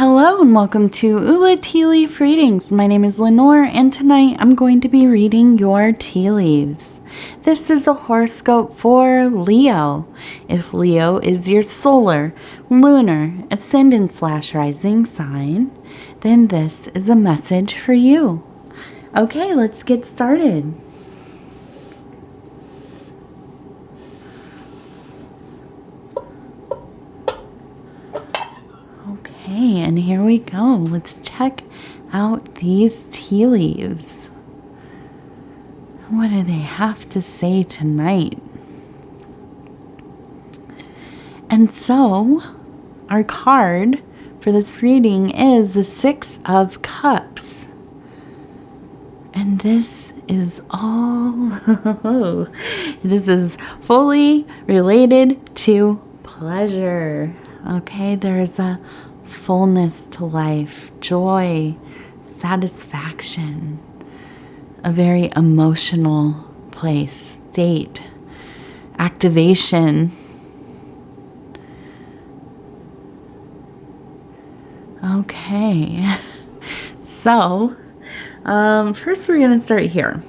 Hello and welcome to Ula Tea Leaf Readings. My name is Lenor and tonight I'm going to be reading your tea leaves. This is a horoscope for Leo. If Leo is your solar, lunar, ascendant/rising sign, then this is a message for you. Okay, let's get started. Okay, and here we go. Let's check out these tea leaves. What do they have to say tonight? And so, our card for this reading is the Six of Cups. And this is all, this is fully related to pleasure. Okay, there is a fullness to life, joy, satisfaction, a very emotional place, state, activation. Okay, so first we're going to start here.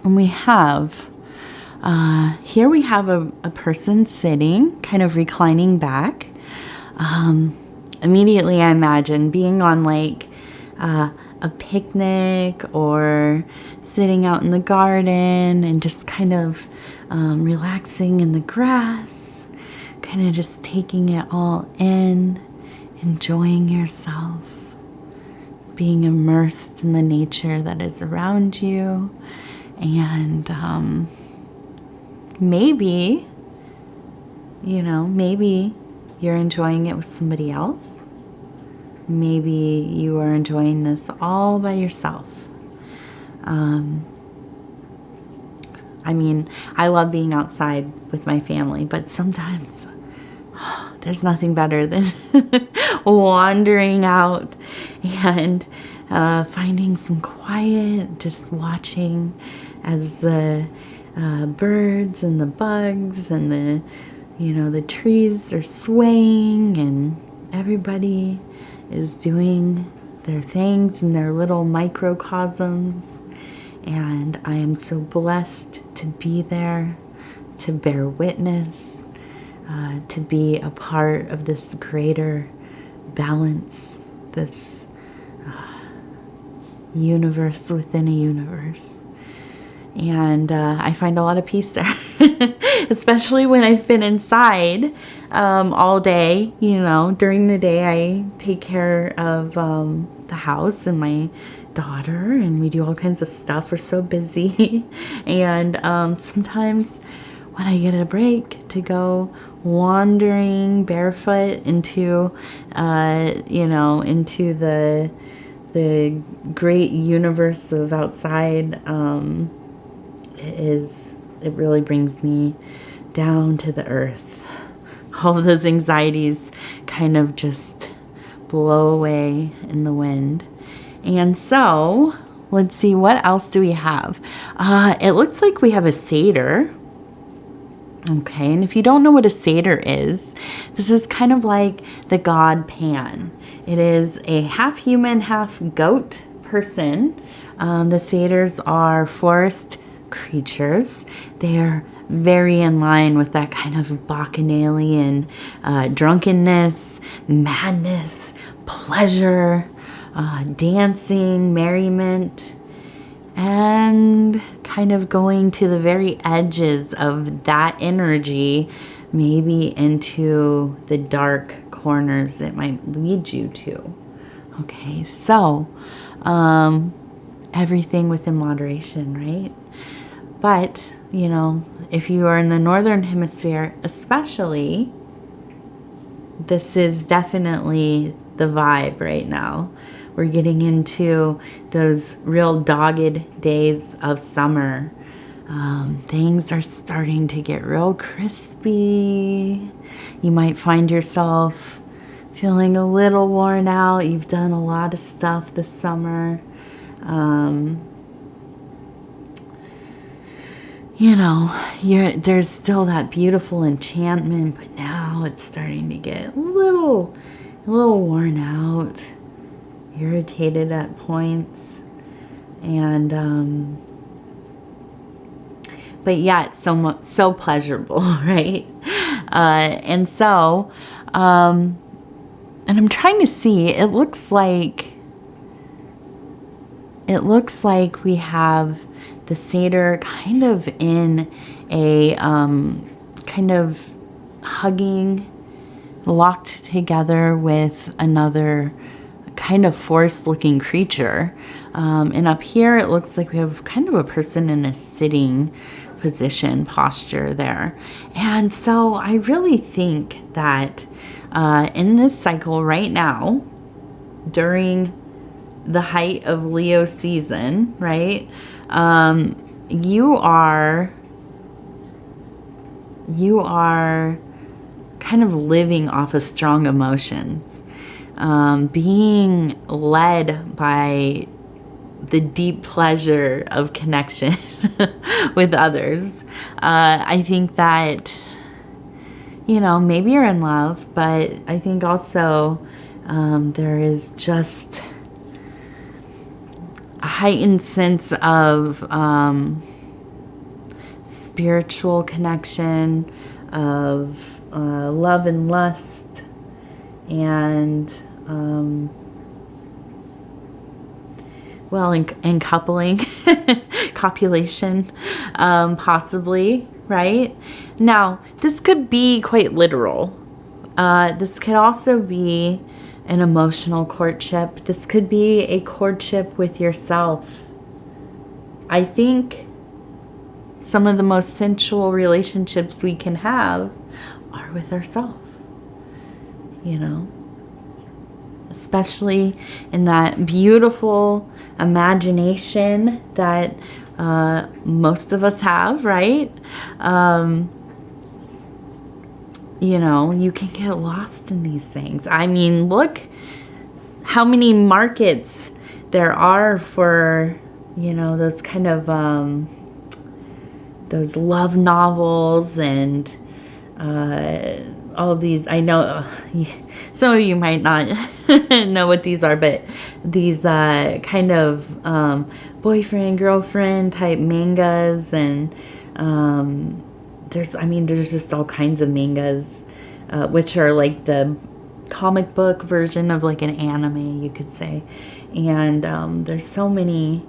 And we have, here we have a person sitting, kind of reclining back. Immediately I imagine being on like a picnic or sitting out in the garden and just kind of relaxing in the grass, kind of just taking it all in, enjoying yourself, being immersed in the nature that is around you. And maybe you're enjoying it with somebody else. Maybe you are enjoying this all by yourself. I mean, I love being outside with my family, but sometimes there's nothing better than wandering out and finding some quiet, just watching as the birds and the bugs and the trees are swaying and everybody is doing their things in their little microcosms. And I am so blessed to be there, to bear witness, to be a part of this greater balance, this universe within a universe. And I find a lot of peace there, especially when I've been inside all day. During the day I take care of the house and my daughter, and we do all kinds of stuff. We're so busy. And sometimes when I get a break to go wandering barefoot into into the great universe of outside, it really brings me down to the earth. All of those anxieties kind of just blow away in the wind. And so, let's see, what else do we have? It looks like we have a satyr. Okay, and if you don't know what a satyr is, this is kind of like the god Pan. It is a half human, half goat person. The satyrs are forest creatures. They are very in line with that kind of bacchanalian drunkenness, madness, pleasure, dancing, merriment, and kind of going to the very edges of that energy, maybe into the dark corners it might lead you to. Okay, so everything within moderation, right? But, if you are in the northern hemisphere especially, this is definitely the vibe right now. We're getting into those real dogged days of summer. Things are starting to get real crispy. You might find yourself feeling a little worn out. You've done a lot of stuff this summer. There's still that beautiful enchantment, but now it's starting to get a a little worn out, irritated at points, and but yet so pleasurable, right? And so, and I'm trying to see. It looks like we have the satyr kind of in a kind of hugging, locked together with another kind of forest-looking creature. And up here, it looks like we have kind of a person in a sitting position, posture there. And so I really think that in this cycle right now, during the height of Leo season, right, you are kind of living off of strong emotions, being led by the deep pleasure of connection with others. I think that, maybe you're in love, but I think also there is just a heightened sense of spiritual connection, of love and lust, and and coupling, copulation, possibly, right? Now, this could be quite literal. This could also be an emotional courtship. This could be a courtship with yourself. I think some of the most sensual relationships we can have are with ourselves, especially in that beautiful imagination that most of us have, right? You can get lost in these things. I mean, look how many markets there are for, those kind of, those love novels and all of these. I know some of you might not know what these are, but these kind of boyfriend, girlfriend type mangas, and there's just all kinds of mangas, which are like the comic book version of like an anime, you could say. And there's so many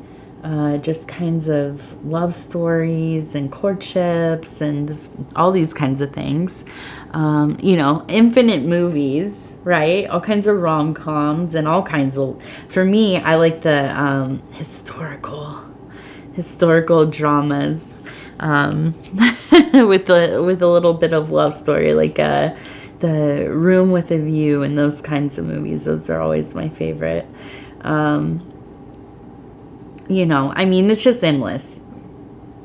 just kinds of love stories and courtships and all these kinds of things. Infinite movies, right? All kinds of rom-coms and all kinds of, for me, I like the historical dramas, with a little bit of love story, like The Room with a View and those kinds of movies. Those are always my favorite. It's just endless.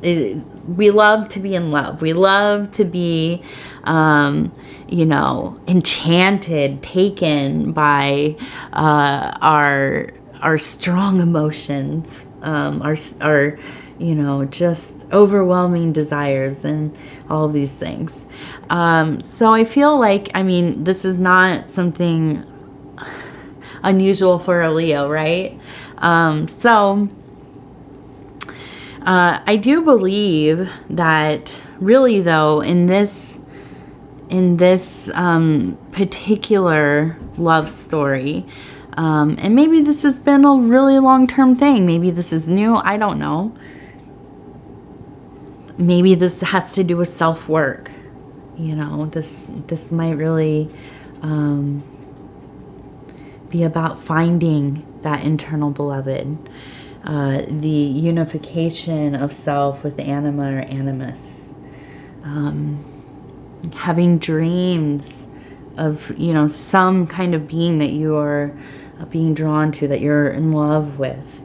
We love to be in love. We love to be, enchanted, taken by our strong emotions, our just overwhelming desires and all of these things. So I feel like, this is not something unusual for a Leo, right? I do believe that really, though, in this particular love story, and maybe this has been a really long-term thing. Maybe this is new. I don't know. Maybe this has to do with self-work. This might really be about finding that internal beloved. The unification of self with anima or animus, having dreams of, some kind of being that you are being drawn to, that you're in love with,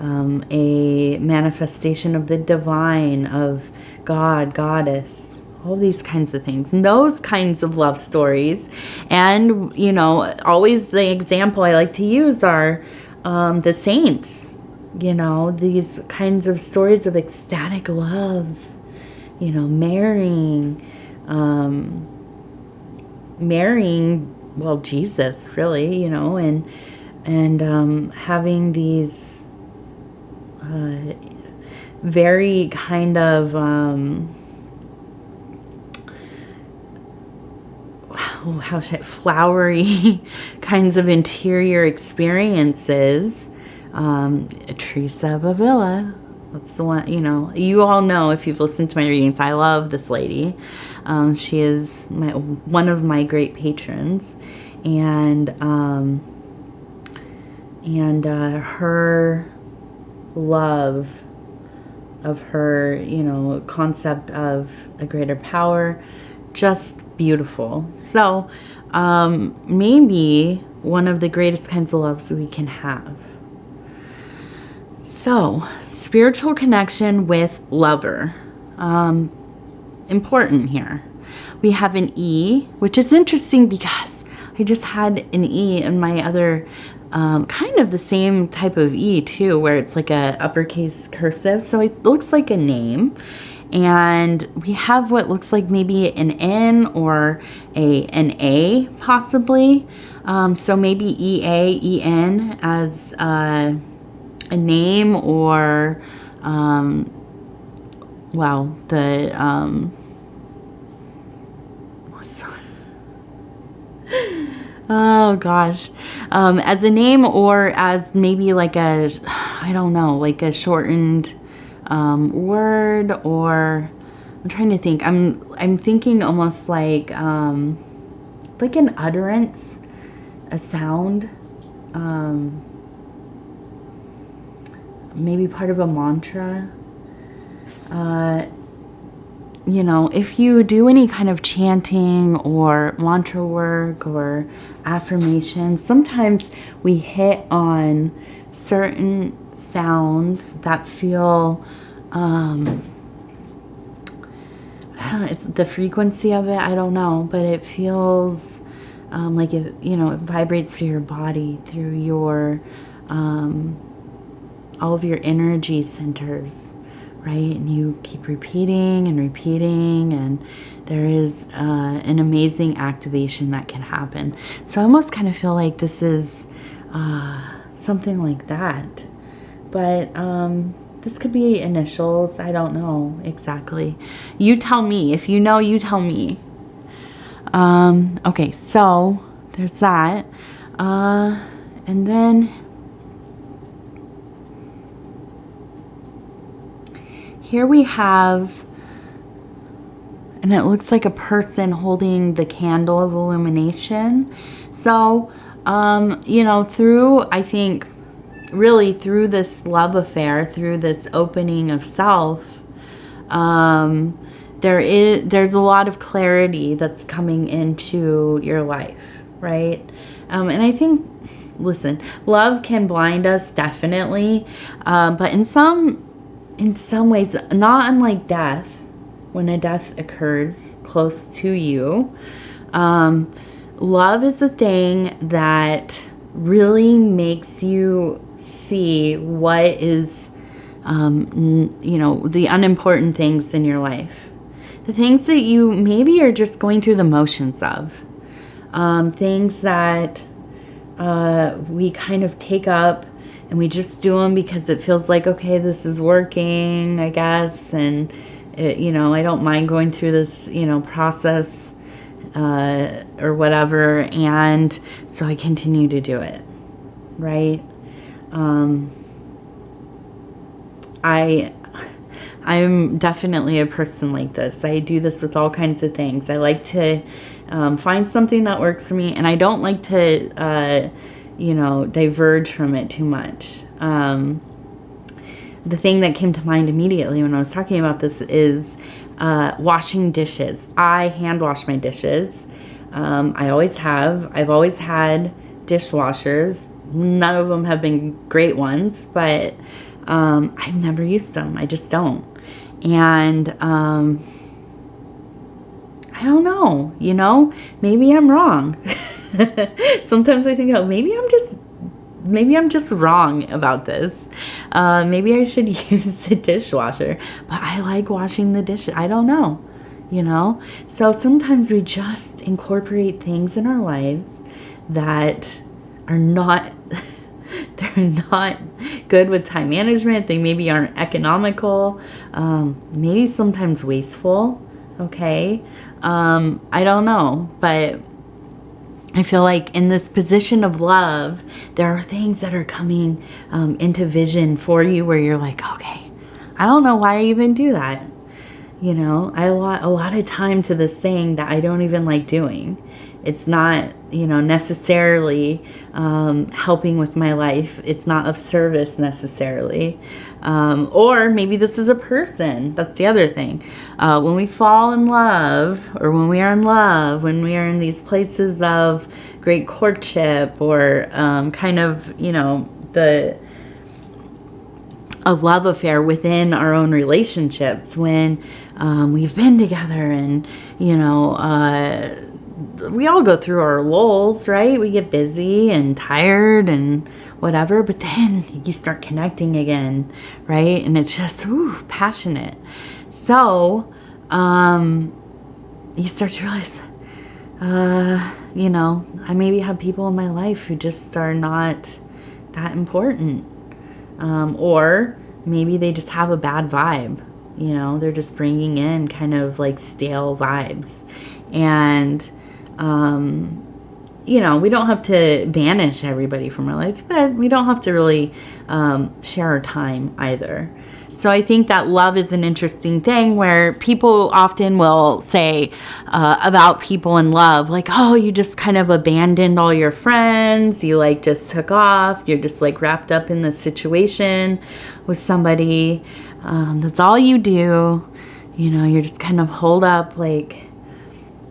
a manifestation of the divine, of God, goddess, all these kinds of things, and those kinds of love stories. And, always the example I like to use are the saints. These kinds of stories of ecstatic love, marrying well, Jesus, really, you know, and having these very kind of how should I, flowery kinds of interior experiences. Teresa of Avila, that's the one, you know, you all know if you've listened to my readings, I love this lady. She is one of my great patrons, and her love of her, you know, concept of a greater power, just beautiful. So maybe one of the greatest kinds of loves we can have. So spiritual connection with lover, important here. We have an E, which is interesting because I just had an E in my other kind of the same type of E too, where it's like a uppercase cursive, so it looks like a name. And we have what looks like maybe an N or an A possibly. So maybe EA, EN as a name, or well, the oh gosh, as a name, or as maybe like a, I don't know, like a shortened word, or I'm trying to think. I'm thinking almost like an utterance, a sound, maybe part of a mantra. You know, if you do any kind of chanting or mantra work or affirmations, sometimes we hit on certain sounds that feel, I don't know, it's the frequency of it, I don't know, but it feels like it, you know, it vibrates through your body, through your, all of your energy centers, right? And you keep repeating and repeating, and there is an amazing activation that can happen. So I almost kind of feel like this is something like that. But this could be initials. I don't know exactly. You tell me. If you know, you tell me. Okay, so there's that. And then here we have, and it looks like a person holding the candle of illumination. So, you know, through, I think, really through this love affair, through this opening of self, there's a lot of clarity that's coming into your life, right? And I think, listen, love can blind us, definitely, but in some ways, not unlike death, when a death occurs close to you, love is the thing that really makes you see what is, you know, the unimportant things in your life. The things that you maybe are just going through the motions of. Things that we kind of take up and we just do them because it feels like, okay, this is working, I guess. And, you know, I don't mind going through this, you know, process or whatever. And so I continue to do it, right? I'm definitely a person like this. I do this with all kinds of things. I like to find something that works for me, and I don't like to, you know, diverge from it too much. The thing that came to mind immediately when I was talking about this is washing dishes. I hand wash my dishes. I always have. I've always had dishwashers. None of them have been great ones, but I've never used them. I just don't. And I don't know, you know, maybe I'm wrong. Sometimes I think, oh, maybe I'm just wrong about this. Maybe I should use the dishwasher, but I like washing the dishes. I don't know, you know? So sometimes we just incorporate things in our lives that are not, they're not good with time management. They maybe aren't economical, maybe sometimes wasteful. Okay. I don't know, but I feel like in this position of love, there are things that are coming into vision for you where you're like, okay, I don't know why I even do that. You know, I allot a lot of time to this thing that I don't even like doing. It's not, you know, necessarily helping with my life. It's not of service necessarily. Or maybe this is a person. That's the other thing. When we fall in love, or when we are in love, when we are in these places of great courtship, or kind of, you know, a love affair within our own relationships, when we've been together and, you know, we all go through our lulls, right? We get busy and tired and whatever, but then you start connecting again, right? And it's just passionate. So you start to realize, you know, I maybe have people in my life who just are not that important. Or maybe they just have a bad vibe. You know, they're just bringing in kind of like stale vibes. And, you know, we don't have to banish everybody from our lives, but we don't have to really share our time either. So I think that love is an interesting thing where people often will say about people in love, like, oh, you just kind of abandoned all your friends. You like just took off. You're just like wrapped up in the situation with somebody. That's all you do. You know, you're just kind of holed up like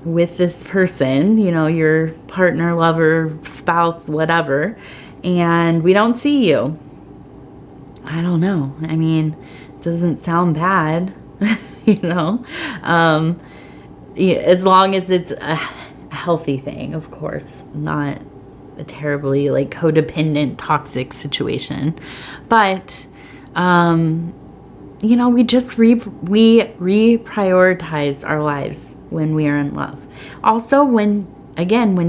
with this person, you know, your partner, lover, spouse, whatever. And we don't see you. I don't know. I mean, it doesn't sound bad, you know, as long as it's a healthy thing, of course, not a terribly like codependent, toxic situation. But, you know, we just we reprioritize our lives when we are in love. Also, when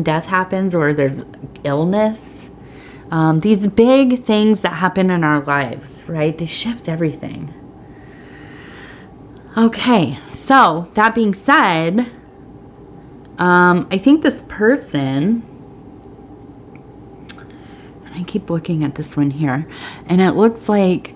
death happens or there's illness, these big things that happen in our lives, right? They shift everything. Okay, so that being said, I think this person, and I keep looking at this one here, and it looks like,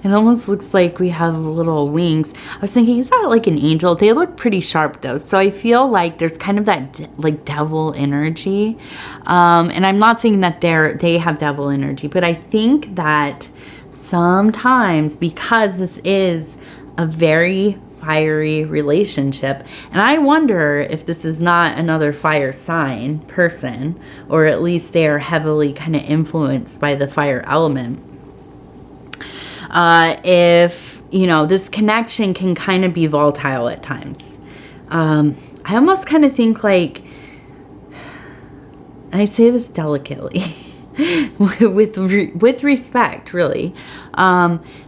it almost looks like we have little wings. I was thinking, is that like an angel? They look pretty sharp though. So I feel like there's kind of that like devil energy. And I'm not saying that they have devil energy, but I think that sometimes, because this is a very fiery relationship, and I wonder if this is not another fire sign person, or at least they are heavily kind of influenced by the fire element. If, you know, this connection can kind of be volatile at times. I almost kind of think like, and I say this delicately, with respect, really.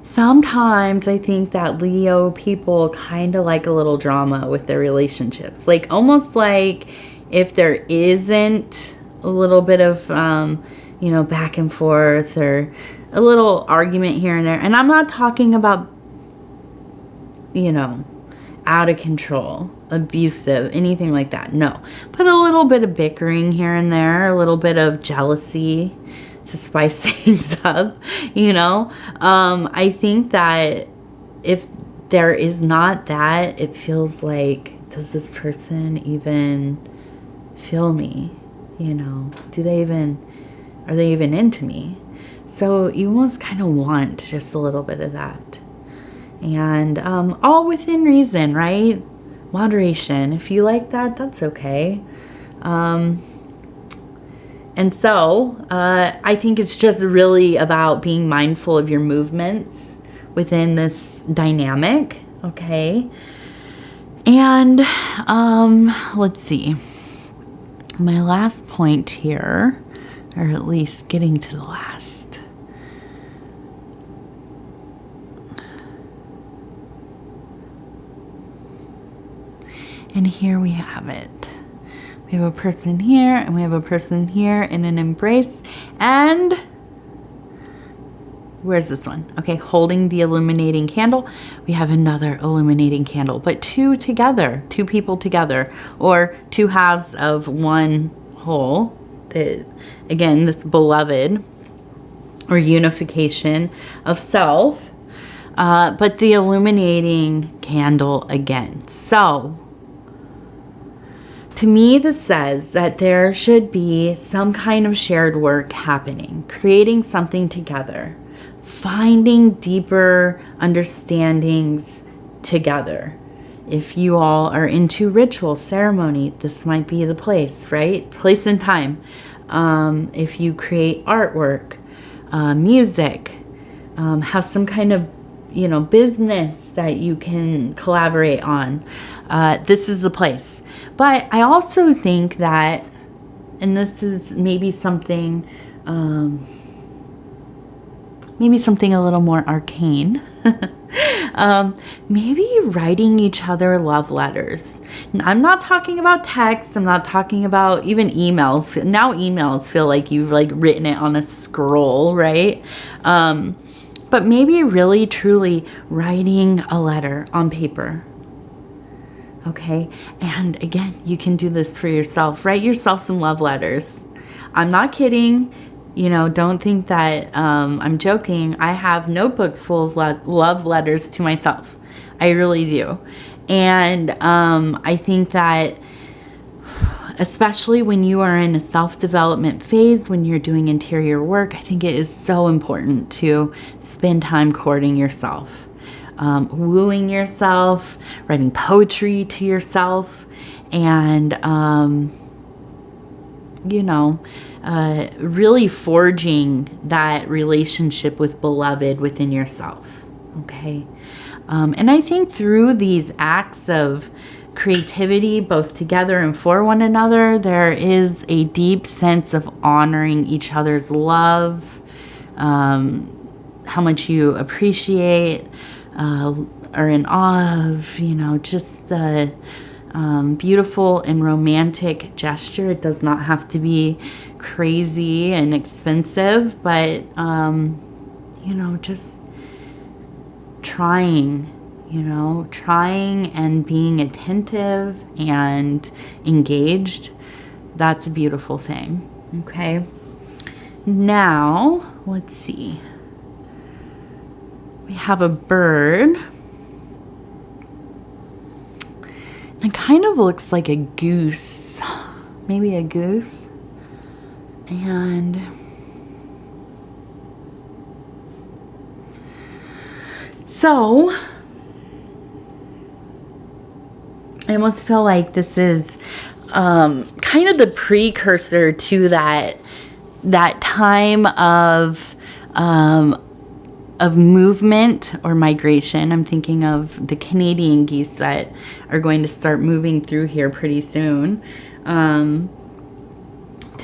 Sometimes I think that Leo people kind of like a little drama with their relationships. Like, almost like if there isn't a little bit of, you know, back and forth or a little argument here and there. And I'm not talking about, you know, out of control, abusive, anything like that. No. But a little bit of bickering here and there, a little bit of jealousy to spice things up, you know. I think that if there is not that, it feels like, does this person even feel me? You know, are they even into me? So you almost kind of want just a little bit of that. And all within reason, right? Moderation. If you like that, that's okay. And so I think it's just really about being mindful of your movements within this dynamic, okay? And let's see. My last point here, or at least getting to the last. And here we have it. We have a person here, and we have a person here in an embrace. And where's this one? Okay, holding the illuminating candle. We have another illuminating candle, but two together, two people together, or two halves of one whole. Again, this beloved or unification of self, but the illuminating candle again. So to me, this says that there should be some kind of shared work happening, creating something together, finding deeper understandings together. If you all are into ritual, ceremony, this might be the place, right? Place and time. If you create artwork, music, have some kind of, business that you can collaborate on, this is the place. But I also think that, and this is maybe something a little more arcane, maybe writing each other love letters. I'm not talking about text. I'm not talking about even emails. Now emails feel like you've written it on a scroll, right? But maybe really, truly writing a letter on paper. Okay. And again, you can do this for yourself. Write yourself some love letters. I'm not kidding. Don't think that I'm joking. I have notebooks full of love letters to myself. I really do. And I think that especially when you are in a self-development phase, when you're doing interior work, I think it is so important to spend time courting yourself. Wooing yourself, writing poetry to yourself, and, really forging that relationship with beloved within yourself. Okay. And I think through these acts of creativity, both together and for one another, there is a deep sense of honoring each other's love, how much you appreciate, are in awe of, just the beautiful and romantic gesture. It does not have to be crazy and expensive, but, just trying and being attentive and engaged. That's a beautiful thing. Okay. Now, let's see. We have a bird. It kind of looks like a goose. Maybe a goose. And so I almost feel like this is kind of the precursor to that time of movement or migration. I'm thinking of the Canadian geese that are going to start moving through here pretty soon to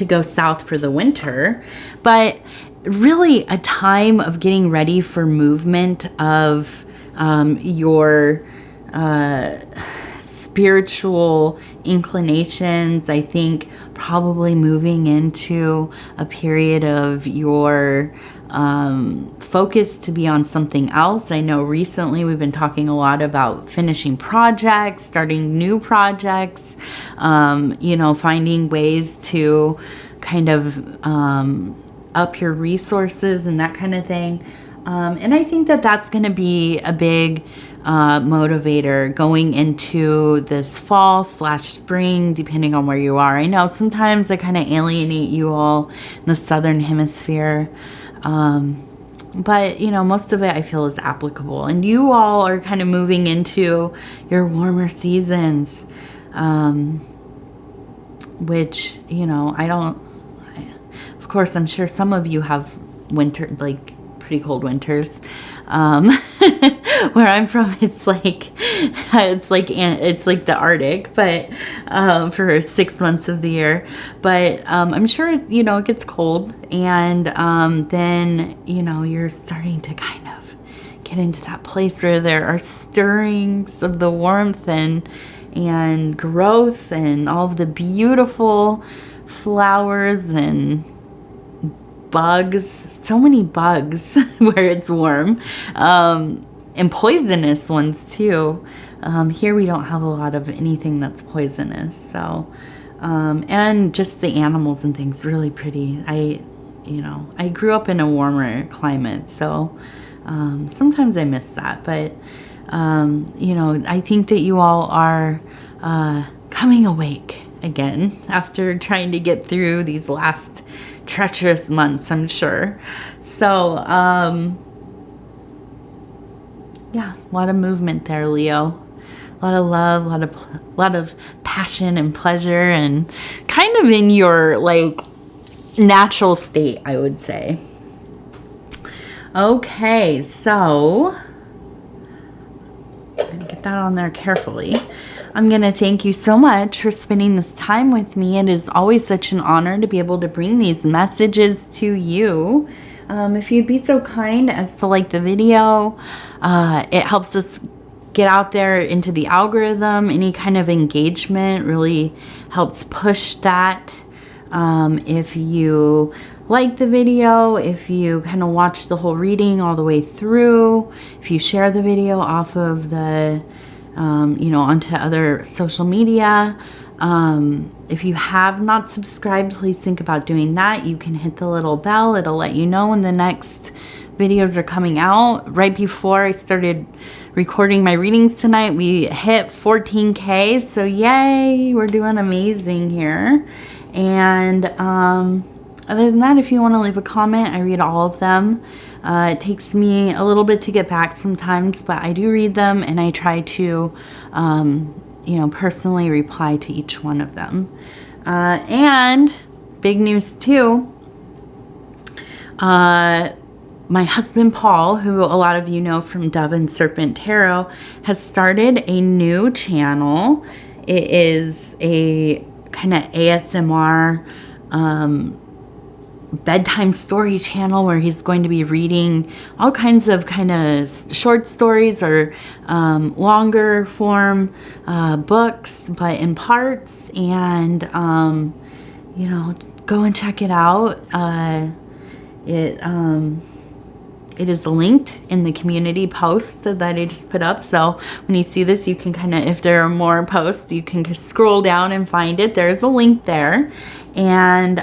go south for the winter. But really a time of getting ready for movement of your spiritual inclinations. I think probably moving into a period of your focus to be on something else. I know recently we've been talking a lot about finishing projects, starting new projects, finding ways to kind of up your resources and that kind of thing. And I think that that's going to be a big motivator going into this fall/spring, depending on where you are. I know sometimes I kind of alienate you all in the southern hemisphere. But, most of it I feel is applicable. And you all are kind of moving into your warmer seasons, which, of course, I'm sure some of you have winter, pretty cold winters. Where I'm from, it's like the Arctic, but for 6 months of the year. But I'm sure it gets cold, and then you're starting to kind of get into that place where there are stirrings of the warmth, and and growth and all of the beautiful flowers and bugs. So many bugs where it's warm. And poisonous ones too. Here we don't have a lot of anything that's poisonous. So, and just the animals and things, really pretty. I grew up in a warmer climate, so sometimes I miss that. But, I think that you all are coming awake again after trying to get through these last treacherous months, I'm sure. So, yeah, a lot of movement there, Leo. A lot of love, a lot of passion and pleasure, and kind of in your like natural state, I would say. Okay, so get that on there carefully. I'm going to thank you so much for spending this time with me. It is always such an honor to be able to bring these messages to you. If you'd be so kind as to like the video, it helps us get out there into the algorithm. Any kind of engagement really helps push that. If you like the video, if you kind of watch the whole reading all the way through, if you share the video off of the, onto other social media. If you have not subscribed, please think about doing that. You can hit the little bell. It'll let you know when the next videos are coming out. Right before I started recording my readings tonight, we hit 14K. So yay, we're doing amazing here. And other than that, if you want to leave a comment, I read all of them. It takes me a little bit to get back sometimes, but I do read them, and I try to personally reply to each one of them. And big news too, my husband Paul, who a lot of you know from Dove and Serpent Tarot, has started a new channel. It is a kind of ASMR bedtime story channel where he's going to be reading all kinds of kind of short stories or longer form books, but in parts. And go and check it out. It is linked in the community post that I just put up. So when you see this, you can kind of, if there are more posts, you can just scroll down and find it. There's a link there. And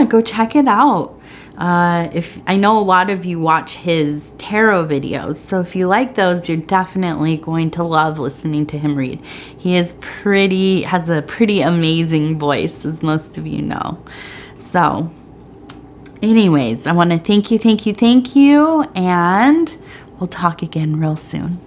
go check it out. If I know a lot of you watch his tarot videos, so if you like those, you're definitely going to love listening to him read. He has a pretty amazing voice, as most of you know. So anyways, I want to thank you, and we'll talk again real soon.